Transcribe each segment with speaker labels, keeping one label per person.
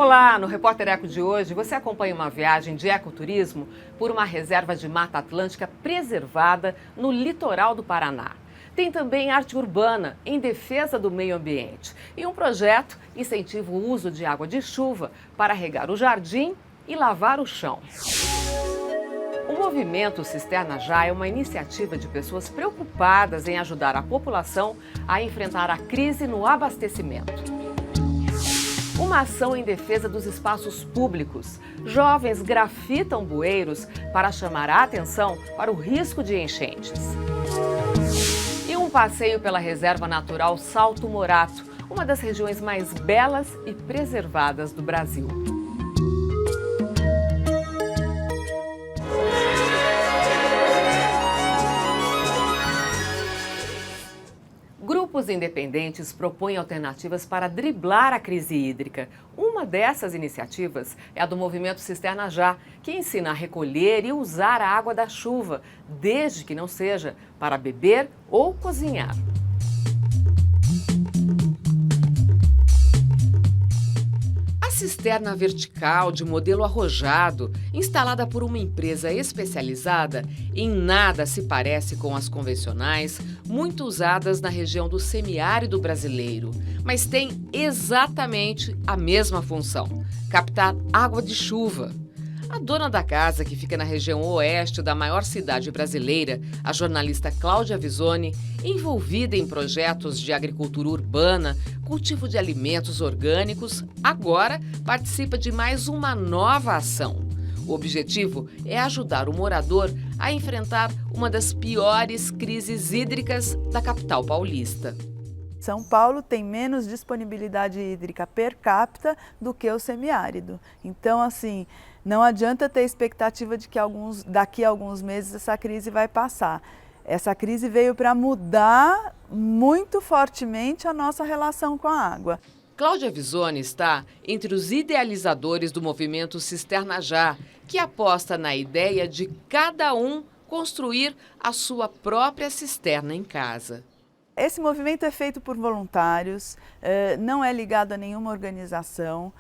Speaker 1: Olá, no Repórter Eco de hoje você acompanha uma viagem de ecoturismo por uma reserva de Mata Atlântica preservada no litoral do Paraná. Tem também arte urbana em defesa do meio ambiente e um projeto incentiva o uso de água de chuva para regar o jardim e lavar o chão. O movimento Cisterna Já é uma iniciativa de pessoas preocupadas em ajudar a população a enfrentar a crise no abastecimento. Uma ação em defesa dos espaços públicos. Jovens grafitam bueiros para chamar a atenção para o risco de enchentes. E um passeio pela Reserva Natural Salto Morato, uma das regiões mais belas e preservadas do Brasil. Grupos independentes propõem alternativas para driblar a crise hídrica. Uma dessas iniciativas é a do Movimento Cisterna Já, que ensina a recolher e usar a água da chuva, desde que não seja para beber ou cozinhar. A cisterna vertical de modelo arrojado, instalada por uma empresa especializada, em nada se parece com as convencionais, muito usadas na região do semiárido brasileiro, mas tem exatamente a mesma função: captar água de chuva. A dona da casa, que fica na região oeste da maior cidade brasileira, a jornalista Cláudia Visoni, envolvida em projetos de agricultura urbana, cultivo de alimentos orgânicos, agora participa de mais uma nova ação. O objetivo é ajudar o morador a enfrentar uma das piores crises hídricas da capital paulista.
Speaker 2: São Paulo tem menos disponibilidade hídrica per capita do que o semiárido. Então, assim, não adianta ter expectativa de que daqui a alguns meses essa crise vai passar. Essa crise veio para mudar muito fortemente a nossa relação com a água.
Speaker 1: Cláudia Visoni está entre os idealizadores do movimento Cisterna Já, que aposta na ideia de cada um construir a sua própria cisterna em casa.
Speaker 2: Esse movimento é feito por voluntários, não é ligado a nenhuma organização,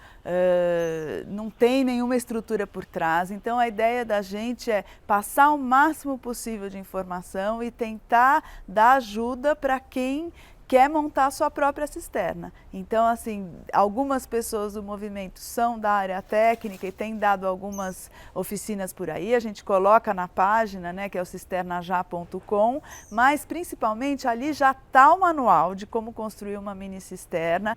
Speaker 2: não tem nenhuma estrutura por trás. Então a ideia da gente é passar o máximo possível de informação e tentar dar ajuda para quem quer montar a sua própria cisterna. Então, assim, algumas pessoas do movimento são da área técnica e têm dado algumas oficinas por aí. A gente coloca na página, né, que é o cisternajá.com, mas principalmente ali já está o manual de como construir uma mini cisterna.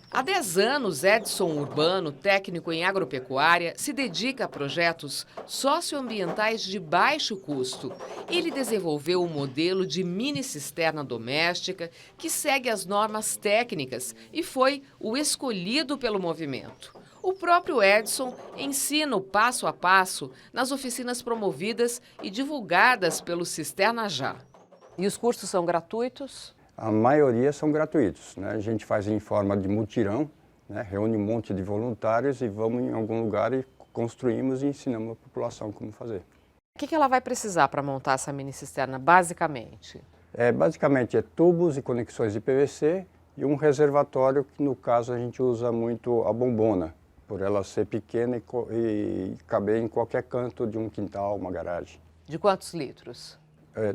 Speaker 1: Há 10 anos, Edson Urbano, técnico em agropecuária, se dedica a projetos socioambientais de baixo custo. Ele desenvolveu um modelo de mini-cisterna doméstica que segue as normas técnicas e foi o escolhido pelo movimento. O próprio Edson ensina o passo a passo nas oficinas promovidas e divulgadas pelo Cisterna Já. E os cursos são gratuitos?
Speaker 3: A maioria são gratuitos, né? A gente faz em forma de mutirão, né? Reúne um monte de voluntários e vamos em algum lugar e construímos e ensinamos a população como fazer.
Speaker 1: O que ela vai precisar para montar essa mini cisterna, basicamente?
Speaker 3: Basicamente é tubos e conexões de PVC e um reservatório que no caso a gente usa muito a bombona, por ela ser pequena e caber em qualquer canto de um quintal, uma garagem.
Speaker 1: De quantos litros?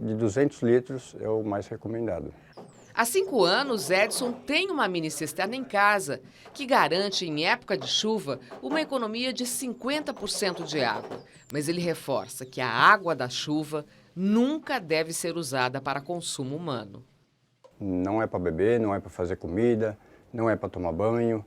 Speaker 3: De 200 litros é o mais recomendado.
Speaker 1: Há 5 anos, Edson tem uma mini-cisterna em casa, que garante, em época de chuva, uma economia de 50% de água. Mas ele reforça que a água da chuva nunca deve ser usada para consumo humano.
Speaker 3: Não é para beber, não é para fazer comida, não é para tomar banho.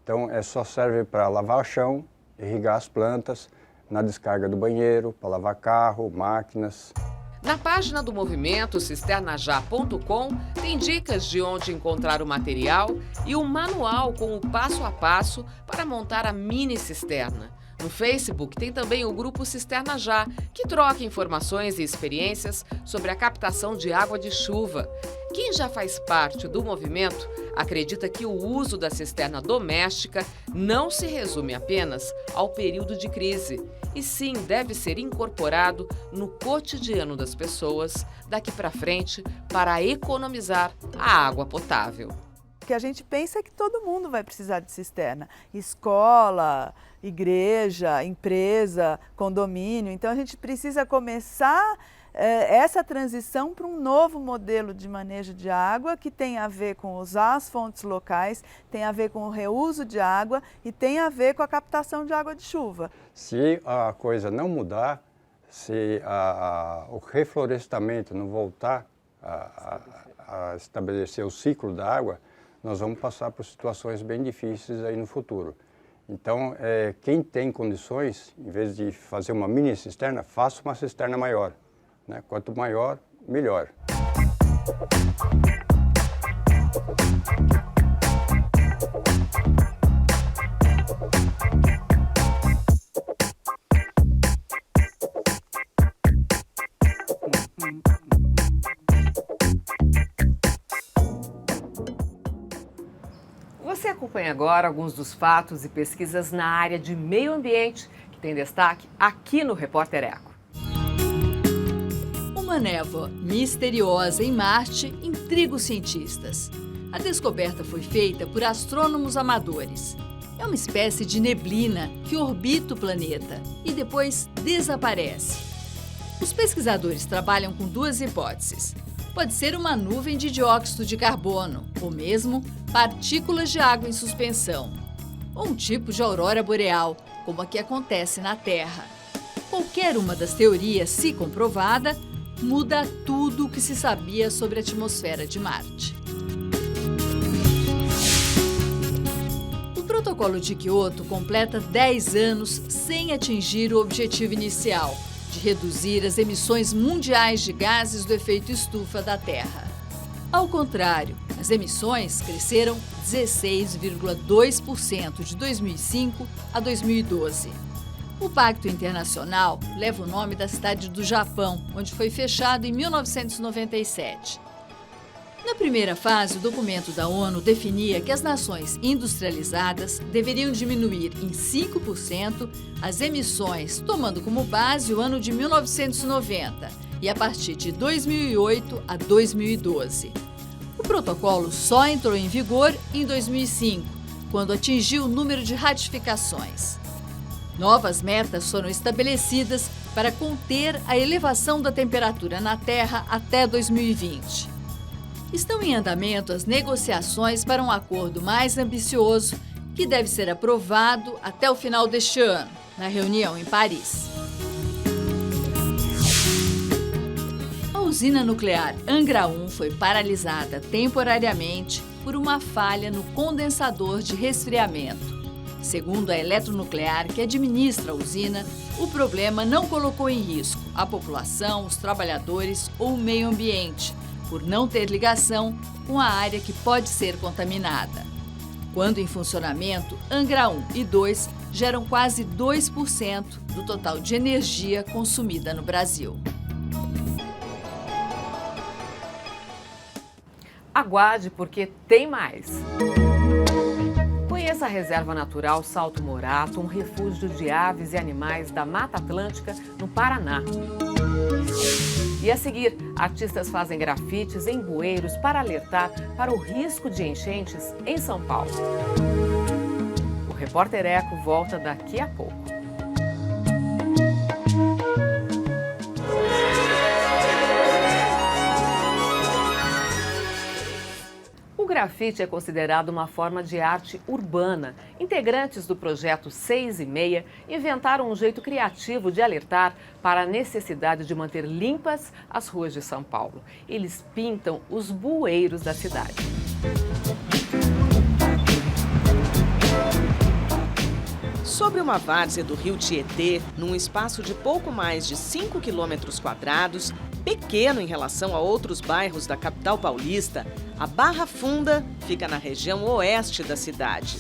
Speaker 3: Então, só serve para lavar o chão, irrigar as plantas, na descarga do banheiro, para lavar carro, máquinas.
Speaker 1: Na página do movimento cisternajá.com tem dicas de onde encontrar o material e um manual com o passo a passo para montar a mini cisterna. No Facebook tem também o grupo Cisterna Já, que troca informações e experiências sobre a captação de água de chuva. Quem já faz parte do movimento acredita que o uso da cisterna doméstica não se resume apenas ao período de crise, e sim deve ser incorporado no cotidiano das pessoas daqui para frente para economizar a água potável.
Speaker 2: que a gente pensa é que todo mundo vai precisar de cisterna. Escola, igreja, empresa, condomínio. Então a gente precisa começar essa transição para um novo modelo de manejo de água que tem a ver com usar as fontes locais, tem a ver com o reuso de água e tem a ver com a captação de água de chuva.
Speaker 3: Se a coisa não mudar, se o reflorestamento não voltar a estabelecer o ciclo da água, nós vamos passar por situações bem difíceis aí no futuro. Então, quem tem condições, em vez de fazer uma mini cisterna, faça uma cisterna maior. Quanto maior, melhor.
Speaker 1: Você acompanha agora alguns dos fatos e pesquisas na área de meio ambiente que tem destaque aqui no Repórter Eco.
Speaker 4: Uma névoa misteriosa em Marte intriga os cientistas. A descoberta foi feita por astrônomos amadores. É uma espécie de neblina que orbita o planeta e depois desaparece. Os pesquisadores trabalham com duas hipóteses. Pode ser uma nuvem de dióxido de carbono, ou mesmo partículas de água em suspensão, ou um tipo de aurora boreal, como a que acontece na Terra. Qualquer uma das teorias, se comprovada, muda tudo o que se sabia sobre a atmosfera de Marte. O Protocolo de Kyoto completa 10 anos sem atingir o objetivo inicial, de reduzir as emissões mundiais de gases do efeito estufa da Terra. Ao contrário, as emissões cresceram 16,2% de 2005 a 2012. O Pacto Internacional leva o nome da cidade do Japão, onde foi fechado em 1997. Na primeira fase, o documento da ONU definia que as nações industrializadas deveriam diminuir em 5% as emissões, tomando como base o ano de 1990 e a partir de 2008 a 2012. O protocolo só entrou em vigor em 2005, quando atingiu o número de ratificações. Novas metas foram estabelecidas para conter a elevação da temperatura na Terra até 2020. Estão em andamento as negociações para um acordo mais ambicioso que deve ser aprovado até o final deste ano, na reunião em Paris. A usina nuclear Angra 1 foi paralisada temporariamente por uma falha no condensador de resfriamento. Segundo a Eletronuclear, que administra a usina, o problema não colocou em risco a população, os trabalhadores ou o meio ambiente, por não ter ligação com a área que pode ser contaminada. Quando em funcionamento, Angra 1 e 2 geram quase 2% do total de energia consumida no Brasil.
Speaker 1: Aguarde, porque tem mais! Conheça a Reserva Natural Salto Morato, um refúgio de aves e animais da Mata Atlântica, no Paraná. E a seguir, artistas fazem grafites em bueiros para alertar para o risco de enchentes em São Paulo. O Repórter Eco volta daqui a pouco. O grafite é considerado uma forma de arte urbana. Integrantes do projeto 6 e Meia inventaram um jeito criativo de alertar para a necessidade de manter limpas as ruas de São Paulo. Eles pintam os bueiros da cidade.
Speaker 5: Sobre uma várzea do rio Tietê, num espaço de pouco mais de 5 quilômetros quadrados, pequeno em relação a outros bairros da capital paulista, a Barra Funda fica na região oeste da cidade.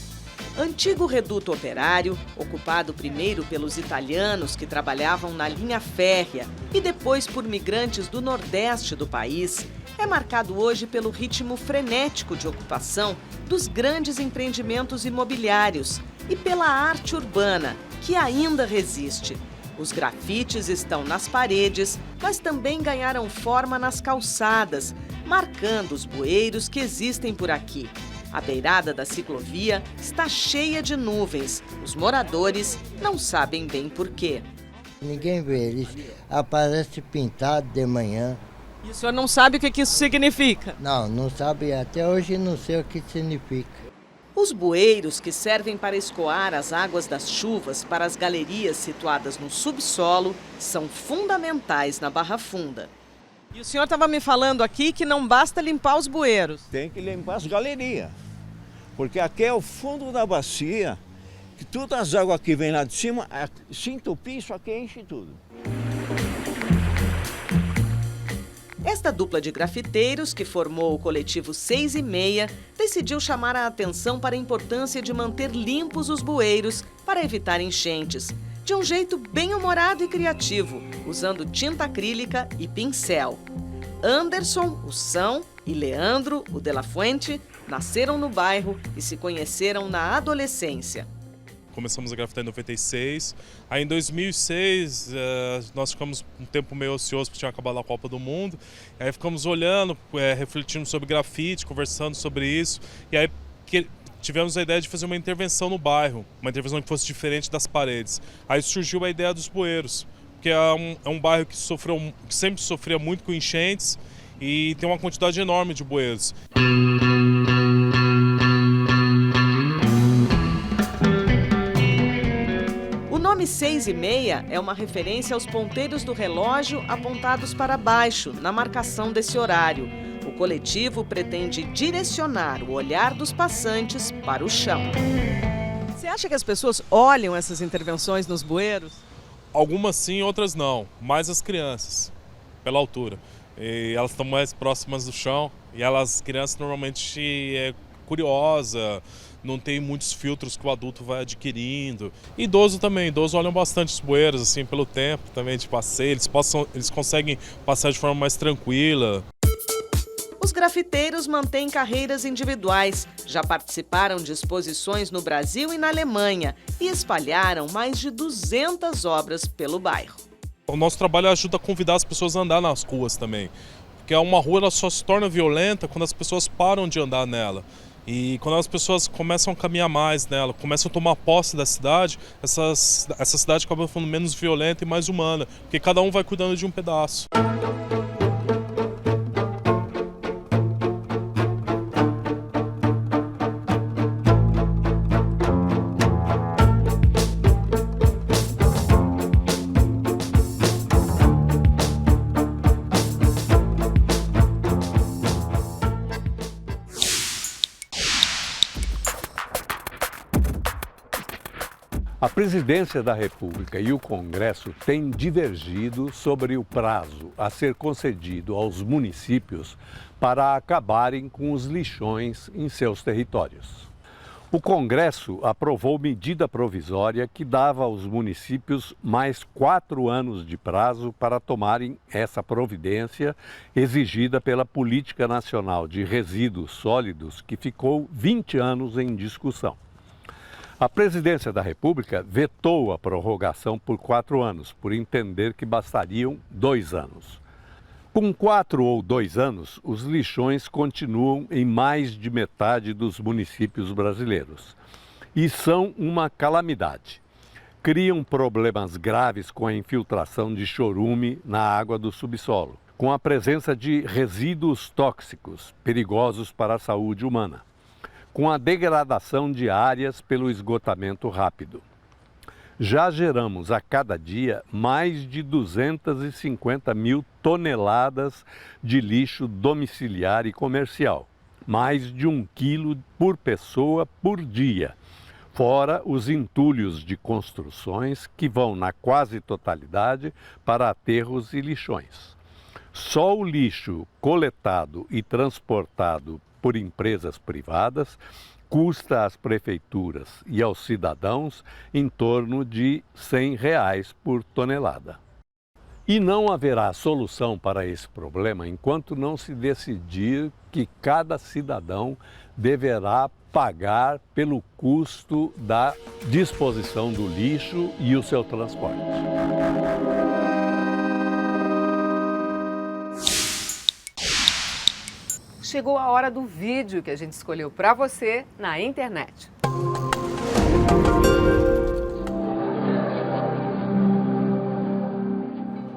Speaker 5: Antigo reduto operário, ocupado primeiro pelos italianos que trabalhavam na linha férrea e depois por migrantes do nordeste do país, é marcado hoje pelo ritmo frenético de ocupação dos grandes empreendimentos imobiliários e pela arte urbana, que ainda resiste. Os grafites estão nas paredes, mas também ganharam forma nas calçadas, marcando os bueiros que existem por aqui. A beirada da ciclovia está cheia de nuvens. Os moradores não sabem bem por quê.
Speaker 6: Ninguém vê, eles aparecem pintados de manhã.
Speaker 5: E o senhor não sabe o que isso significa?
Speaker 6: Não sabe, até hoje não sei o que significa.
Speaker 5: Os bueiros, que servem para escoar as águas das chuvas para as galerias situadas no subsolo, são fundamentais na Barra Funda. E o senhor estava me falando aqui que não basta limpar os bueiros.
Speaker 7: Tem que limpar as galerias, porque aqui é o fundo da bacia, que todas as águas que vêm lá de cima, se entupir, isso aqui enche tudo.
Speaker 5: Esta dupla de grafiteiros, que formou o coletivo 6 e Meia, decidiu chamar a atenção para a importância de manter limpos os bueiros para evitar enchentes, de um jeito bem humorado e criativo, usando tinta acrílica e pincel. Anderson, o São, e Leandro, o de la Fuente, nasceram no bairro e se conheceram na adolescência.
Speaker 8: Começamos a grafitar em 96, aí em 2006 nós ficamos um tempo meio ocioso porque tinha acabado a Copa do Mundo, aí ficamos olhando, refletindo sobre grafite, conversando sobre isso, e aí tivemos a ideia de fazer uma intervenção no bairro, uma intervenção que fosse diferente das paredes. Aí surgiu a ideia dos bueiros, que é um bairro que sempre sofria muito com enchentes e tem uma quantidade enorme de bueiros.
Speaker 5: O nome 6 e Meia é uma referência aos ponteiros do relógio apontados para baixo, na marcação desse horário. O coletivo pretende direcionar o olhar dos passantes para o chão. Você acha que as pessoas olham essas intervenções nos bueiros?
Speaker 8: Algumas sim, outras não, mais as crianças, pela altura. E elas estão mais próximas do chão e as crianças normalmente é curiosa, não tem muitos filtros que o adulto vai adquirindo. Idoso também, idosos olham bastante os bueiros assim pelo tempo também de passeio, eles conseguem passar de forma mais tranquila.
Speaker 5: Os grafiteiros mantêm carreiras individuais, já participaram de exposições no Brasil e na Alemanha e espalharam mais de 200 obras pelo bairro.
Speaker 8: O nosso trabalho ajuda a convidar as pessoas a andar nas ruas também, porque uma rua ela só se torna violenta quando as pessoas param de andar nela. E quando as pessoas começam a caminhar mais nela, começam a tomar posse da cidade, essa cidade acaba ficando menos violenta e mais humana, porque cada um vai cuidando de um pedaço.
Speaker 9: A Presidência da República e o Congresso têm divergido sobre o prazo a ser concedido aos municípios para acabarem com os lixões em seus territórios. O Congresso aprovou medida provisória que dava aos municípios mais 4 anos de prazo para tomarem essa providência exigida pela Política Nacional de Resíduos Sólidos, que ficou 20 anos em discussão. A Presidência da República vetou a prorrogação por 4 anos, por entender que bastariam 2 anos. Com 4 ou 2 anos, os lixões continuam em mais de metade dos municípios brasileiros e são uma calamidade. Criam problemas graves com a infiltração de chorume na água do subsolo, com a presença de resíduos tóxicos perigosos para a saúde humana, com a degradação de áreas pelo esgotamento rápido. Já geramos a cada dia mais de 250 mil toneladas de lixo domiciliar e comercial, mais de 1 quilo por pessoa por dia, fora os entulhos de construções que vão na quase totalidade para aterros e lixões. Só o lixo coletado e transportado por empresas privadas custa às prefeituras e aos cidadãos em torno de R$ 100 por tonelada. E não haverá solução para esse problema enquanto não se decidir que cada cidadão deverá pagar pelo custo da disposição do lixo e o seu transporte.
Speaker 1: chegou a hora do vídeo que a gente escolheu para você na internet.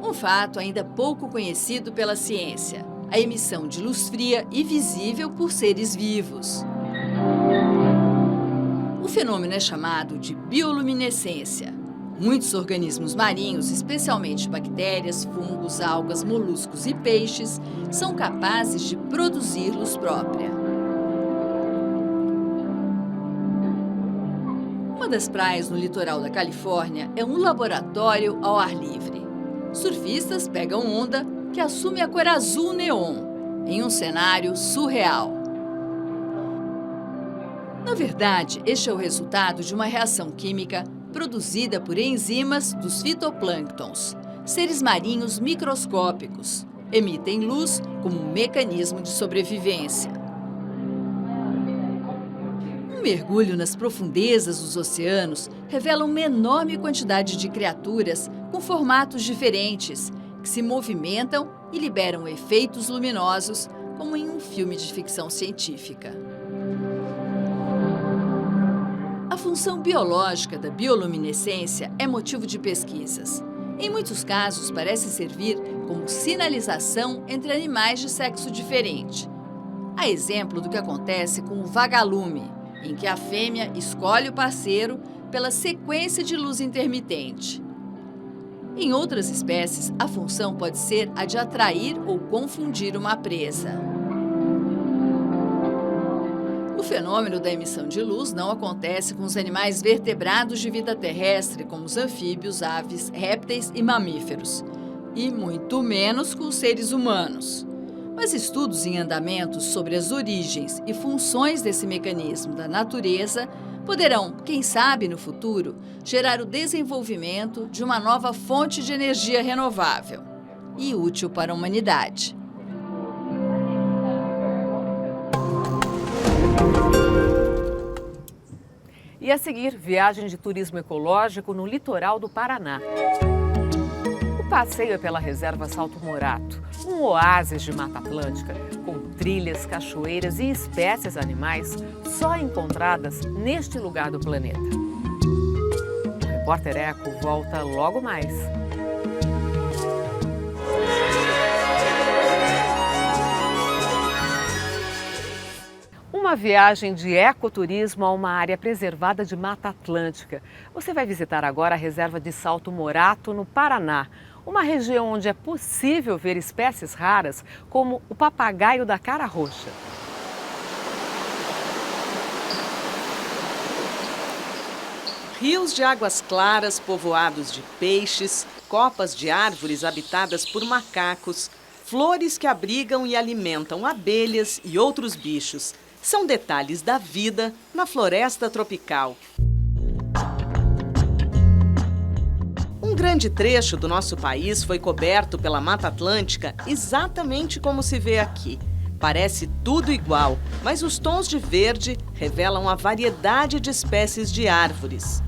Speaker 4: Um fato ainda pouco conhecido pela ciência: a emissão de luz fria e visível por seres vivos. O fenômeno é chamado de bioluminescência. Muitos organismos marinhos, especialmente bactérias, fungos, algas, moluscos e peixes, são capazes de produzir luz própria. Uma das praias no litoral da Califórnia é um laboratório ao ar livre. Surfistas pegam onda que assume a cor azul neon, em um cenário surreal. Na verdade, este é o resultado de uma reação química produzida por enzimas dos fitoplânctons, seres marinhos microscópicos. Emitem luz como um mecanismo de sobrevivência. Um mergulho nas profundezas dos oceanos revela uma enorme quantidade de criaturas com formatos diferentes, que se movimentam e liberam efeitos luminosos, como em um filme de ficção científica. A função biológica da bioluminescência é motivo de pesquisas. Em muitos casos, parece servir como sinalização entre animais de sexo diferente. Há exemplo do que acontece com o vagalume, em que a fêmea escolhe o parceiro pela sequência de luz intermitente. Em outras espécies, a função pode ser a de atrair ou confundir uma presa. O fenômeno da emissão de luz não acontece com os animais vertebrados de vida terrestre, como os anfíbios, aves, répteis e mamíferos, e muito menos com os seres humanos. Mas estudos em andamento sobre as origens e funções desse mecanismo da natureza poderão, quem sabe no futuro, gerar o desenvolvimento de uma nova fonte de energia renovável e útil para a humanidade.
Speaker 1: E a seguir, viagem de turismo ecológico no litoral do Paraná. O passeio é pela reserva Salto Morato, um oásis de Mata Atlântica, com trilhas, cachoeiras e espécies animais só encontradas neste lugar do planeta. O Repórter Eco volta logo mais. Uma viagem de ecoturismo a uma área preservada de Mata Atlântica. Você vai visitar agora a reserva de Salto Morato, no Paraná, uma região onde é possível ver espécies raras, como o papagaio da cara roxa.
Speaker 5: Rios de águas claras povoados de peixes, copas de árvores habitadas por macacos, flores que abrigam e alimentam abelhas e outros bichos. São detalhes da vida na floresta tropical. Um grande trecho do nosso país foi coberto pela Mata Atlântica exatamente como se vê aqui. Parece tudo igual, mas os tons de verde revelam a variedade de espécies de árvores.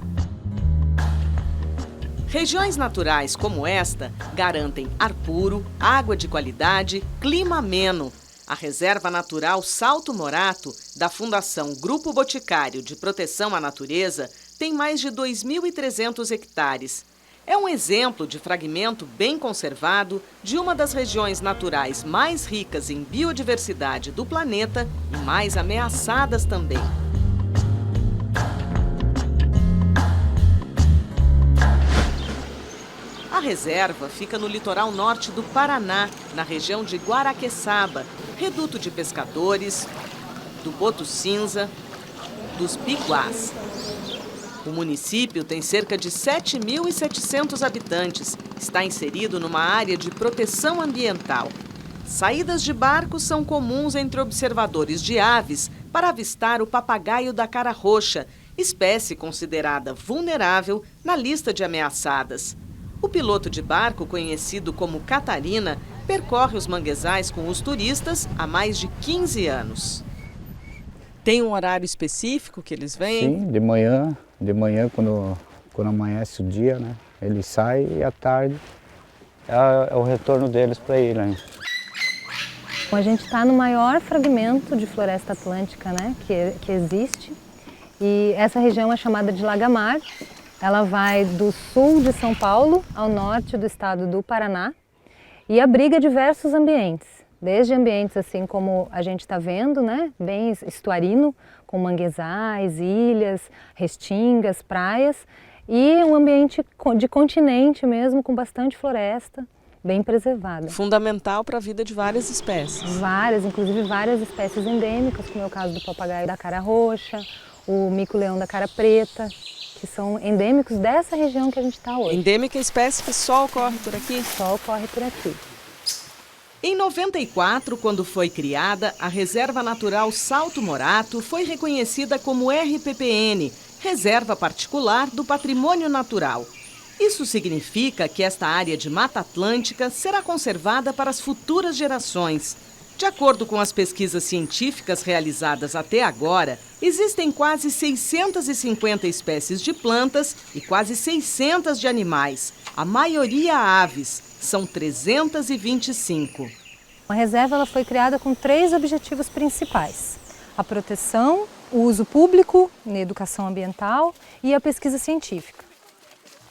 Speaker 5: Regiões naturais como esta garantem ar puro, água de qualidade, clima ameno. A Reserva Natural Salto Morato, da Fundação Grupo Boticário de Proteção à Natureza, tem mais de 2.300 hectares. É um exemplo de fragmento bem conservado de uma das regiões naturais mais ricas em biodiversidade do planeta e mais ameaçadas também. A reserva fica no litoral norte do Paraná, na região de Guaraqueçaba, reduto de pescadores, do Boto Cinza, dos Biguás. O município tem cerca de 7.700 habitantes. Está inserido numa área de proteção ambiental. Saídas de barcos são comuns entre observadores de aves para avistar o papagaio da cara roxa, espécie considerada vulnerável na lista de ameaçadas. O piloto de barco, conhecido como Catarina, percorre os manguezais com os turistas há mais de 15 anos. Tem um horário específico que eles vêm?
Speaker 10: Sim, de manhã quando amanhece o dia, né? Eles saem e à tarde é o retorno deles para ir, né?
Speaker 11: A gente está no maior fragmento de floresta atlântica, né, que existe. E essa região é chamada de Lagamar. Ela vai do sul de São Paulo ao norte do estado do Paraná e abriga diversos ambientes. Desde ambientes assim como a gente está vendo, né, bem estuarino, com manguezais, ilhas, restingas, praias, e um ambiente de continente mesmo, com bastante floresta, bem preservada.
Speaker 5: Fundamental para a vida de várias espécies.
Speaker 11: Várias, inclusive várias espécies endêmicas, como é o caso do papagaio da cara roxa, o mico-leão da cara preta, que são endêmicos dessa região que a gente está hoje.
Speaker 5: Endêmica é espécie que só ocorre por aqui?
Speaker 11: Só ocorre por aqui.
Speaker 5: Em 94, quando foi criada, a Reserva Natural Salto Morato foi reconhecida como RPPN, Reserva Particular do Patrimônio Natural. Isso significa que esta área de Mata Atlântica será conservada para as futuras gerações. De acordo com as pesquisas científicas realizadas até agora, existem quase 650 espécies de plantas e quase 600 de animais, a maioria aves. São 325.
Speaker 11: A reserva ela foi criada com 3 objetivos principais: a proteção, o uso público na educação ambiental e a pesquisa científica.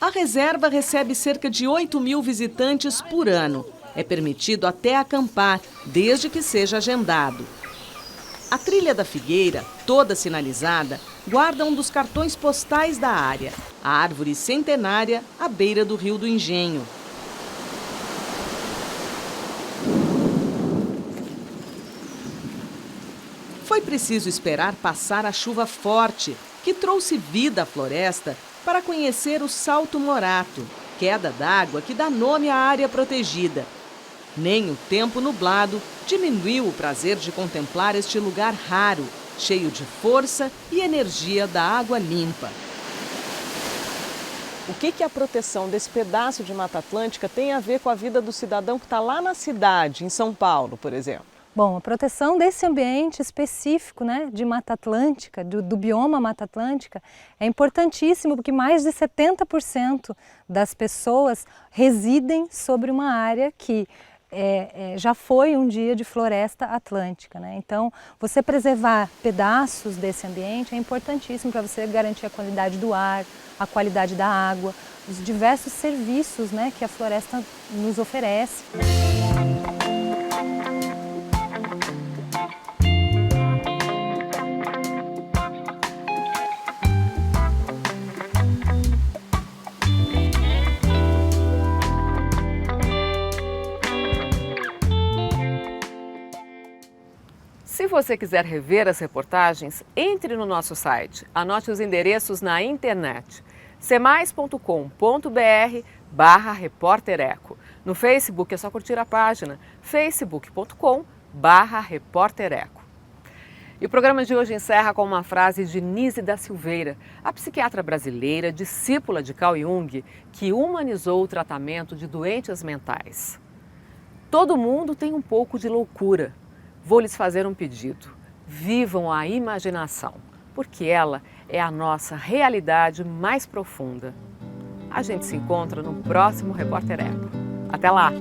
Speaker 5: A reserva recebe cerca de 8.000 visitantes por ano. É permitido até acampar, desde que seja agendado. A Trilha da Figueira, toda sinalizada, guarda um dos cartões postais da área, a árvore centenária à beira do Rio do Engenho. Foi preciso esperar passar a chuva forte, que trouxe vida à floresta, para conhecer o Salto Morato, queda d'água que dá nome à área protegida. Nem o tempo nublado diminuiu o prazer de contemplar este lugar raro, cheio de força e energia da água limpa. O que a proteção desse pedaço de Mata Atlântica tem a ver com a vida do cidadão que está lá na cidade, em São Paulo, por exemplo?
Speaker 11: Bom, a proteção desse ambiente específico, né, de Mata Atlântica, do bioma Mata Atlântica, é importantíssimo porque mais de 70% das pessoas residem sobre uma área que já foi um dia de floresta atlântica, né? Então, você preservar pedaços desse ambiente é importantíssimo para você garantir a qualidade do ar, a qualidade da água, os diversos serviços, né, que a floresta nos oferece.
Speaker 1: Se você quiser rever as reportagens, entre no nosso site. Anote os endereços na internet. cmais.com.br/repórtereco. No Facebook é só curtir a página facebook.com/repórtereco. E o programa de hoje encerra com uma frase de Nise da Silveira, a psiquiatra brasileira, discípula de Carl Jung, que humanizou o tratamento de doentes mentais. Todo mundo tem um pouco de loucura. Vou lhes fazer um pedido. Vivam a imaginação, porque ela é a nossa realidade mais profunda. A gente se encontra no próximo Repórter Eco. Até lá!